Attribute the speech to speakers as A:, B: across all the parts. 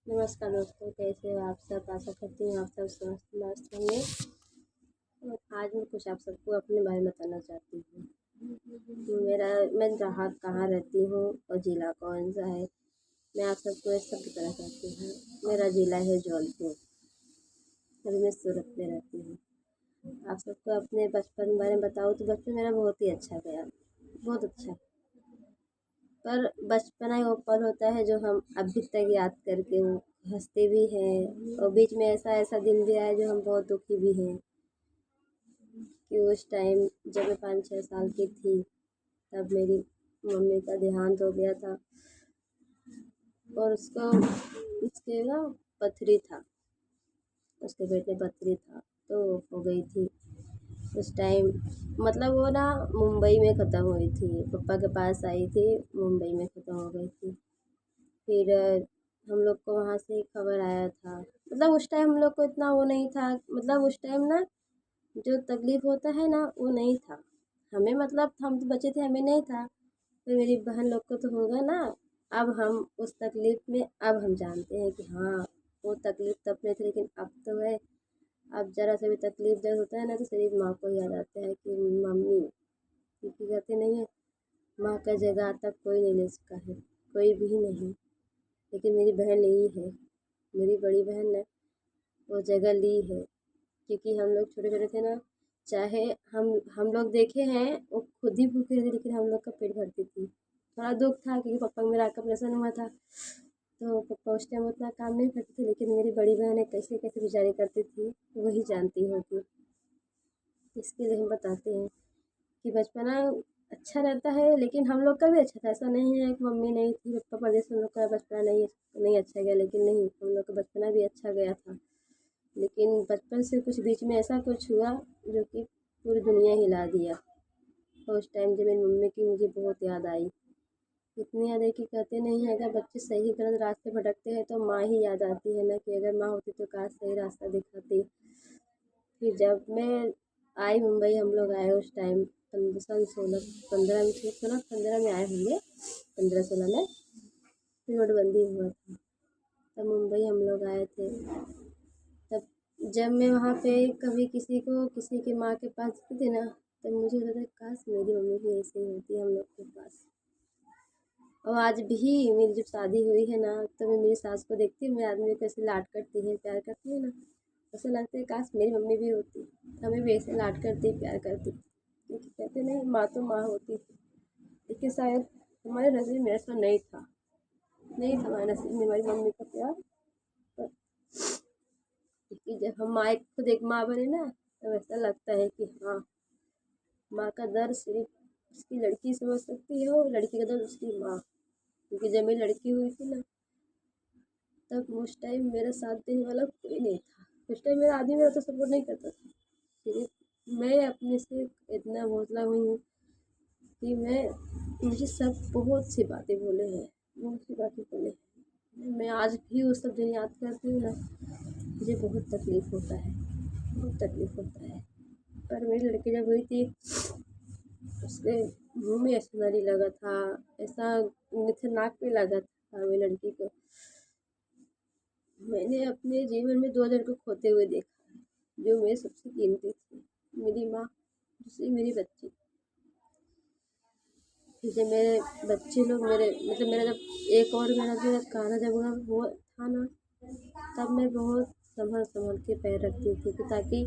A: नमस्कार दोस्तों, कैसे हो आप सब। आशा करती हूँ आप सब स्वस्थ मस्त होंगे। और आज मैं कुछ आप सबको अपने बारे में बताना चाहती हूँ। मैं जहाँ कहाँ रहती हूँ और ज़िला कौन सा है, मैं आप सबको ये सब बताना चाहती हूँ। मेरा ज़िला है जौनपुर, अभी मैं सूरत में रहती हूँ। आप सबको अपने बचपन के बारे में बताऊँ तो बचपन मेरा बहुत ही अच्छा गया, बहुत अच्छा। पर बचपना ही वो पल होता है जो हम अभी तक याद करके वो हंसते भी हैं, और बीच में ऐसा ऐसा दिन भी आया जो हम बहुत दुखी भी हैं कि उस टाइम जब मैं 5-6 साल की थी तब मेरी मम्मी का देहांत हो गया था। और उसके ना पथरी था, उसके पेट में पथरी था तो हो गई थी उस टाइम। मतलब वो ना मुंबई में ख़त्म हुई थी, पापा के पास आई थी, मुंबई में ख़त्म हो गई थी। फिर हम लोग को वहाँ से खबर आया था। मतलब उस टाइम हम लोग को इतना वो नहीं था, मतलब उस टाइम ना जो तकलीफ़ होता है ना वो नहीं था हमें, मतलब हम तो बच्चे थे, हमें नहीं था। फिर मेरी बहन लोग को तो होगा ना। अब हम उस तकलीफ़ में अब हम जानते हैं कि हाँ वो तकलीफ़ तब नहीं थी, लेकिन अब तो है। अब ज़रा सा भी तकलीफ़ दर्द होता है ना तो सिर्फ माँ को याद आता है कि मम्मी, क्योंकि कहते नहीं है माँ का जगह आज तक कोई नहीं ले सका है, कोई भी नहीं। लेकिन मेरी बहन ली है, मेरी बड़ी बहन ने वो जगह ली है। क्योंकि हम लोग छोटे छोटे थे ना, चाहे हम लोग देखे हैं वो खुद ही भूखे रहते, लेकिन हम लोग का पेट भरती थी। थोड़ा दुख था क्योंकि पापा का मेरा का ऑपरेशन हुआ था, तो पापा उस टाइम उतना काम नहीं करते थे, लेकिन मेरी बड़ी बहन कैसे कैसे बेचारी करती थी वही जानती होगी। इसके लिए हम बताते हैं कि बचपना अच्छा रहता है, लेकिन हम लोग का भी अच्छा था। ऐसा नहीं है कि मम्मी नहीं थी, पापा परदेश में, हम लोग का बचपना नहीं अच्छा गया, लेकिन नहीं, हम लोग का बचपना भी अच्छा गया था। लेकिन बचपन से कुछ बीच में ऐसा कुछ हुआ जो कि पूरी दुनिया हिला दिया। और उस टाइम जब मेरी मम्मी की मुझे बहुत याद आई, इतनी याद है कि कहते नहीं है अगर बच्चे सही गलत रास्ते भटकते हैं तो माँ ही याद आती है ना, कि अगर माँ होती तो काश सही रास्ता दिखाती। फिर जब मैं आई मुंबई, हम लोग आए उस टाइम 15 में थे, 15 में आए होंगे, 15-16 में। फिर नोटबंदी हुआ था, तब मुंबई हम लोग आए थे। तब जब मैं वहाँ पे कभी किसी की माँ के पास जाती थी ना, तब मुझे लगता है काश मेरी मम्मी भी ऐसे ही होती हम लोग के पास। और आज भी मेरी जब शादी हुई है ना, तो मैं मेरी सास को देखती हूँ, मेरे आदमी को ऐसे लाड करती है, प्यार करती है ना, ऐसा लगता है काश मेरी मम्मी भी होती, हमें भी ऐसे लाड करती, प्यार करती। क्योंकि कहते नहीं माँ तो माँ होती थी, लेकिन शायद हमारे नसीब में ऐसा नहीं था हमारे नसीब में हमारी मम्मी का प्यार। पर क्योंकि जब हम माँ खुद एक माँ बने ना, तब ऐसा लगता है कि हाँ माँ का दर्द सिर्फ उसकी लड़की समझ सकती है, और लड़की का दर्द उसकी माँ। क्योंकि जब मेरी लड़की हुई थी ना, तब उस टाइम मेरा साथ देने वाला कोई नहीं था। उस टाइम मेरा आदमी मेरा तो सपोर्ट नहीं करता था, सिर्फ मैं अपने से इतना हौसला हुई हूँ कि मुझे सब बहुत सी बातें बोले हैं, बहुत सी बातें बोले हैं। मैं आज भी उस सब दिन याद करती हूँ ना, मुझे बहुत तकलीफ़ होता है, बहुत तकलीफ़ होता है। पर मेरी लड़की जब हुई थी, उसके मुँह में ऐसा नाली लगा था, ऐसा नीचे नाक पे लगा था मेरी लड़की को। मैंने अपने जीवन में 2 जन को खोते हुए देखा है, जो मेरी सबसे कीमती थी, मेरी माँ, दूसरी मेरी बच्ची। फिर जब मेरे बच्चे लोग मेरा जब एक और मेरा जो खाना जब हुआ था ना, तब मैं बहुत संभल के पैर रखती थी कि ताकि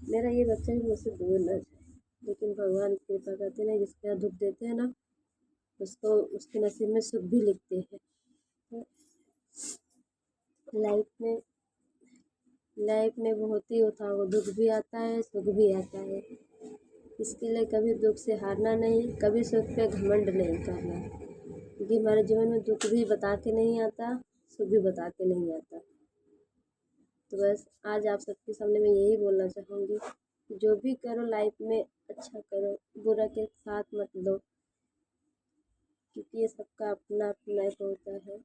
A: मेरा ये बच्चा भी मुझसे दूर ना जाए। लेकिन भगवान कृपा करते ना, जिसके यहाँ दुख देते हैं ना, उसको उसके नसीब में सुख भी लिखते हैं। तो लाइफ में लाइफ में बहुत ही होता है, वो दुख भी आता है, सुख भी आता है। इसके लिए कभी दुख से हारना नहीं, कभी सुख पे घमंड नहीं करना, क्योंकि हमारे जीवन में दुख भी बता के नहीं आता, सुख भी बता के नहीं आता। तो बस आज आप सबके सामने मैं यही बोलना चाहूँगी, जो भी करो लाइफ में अच्छा करो, बुरा के साथ मत दो, क्योंकि ये सबका अपना अपना एक होता है।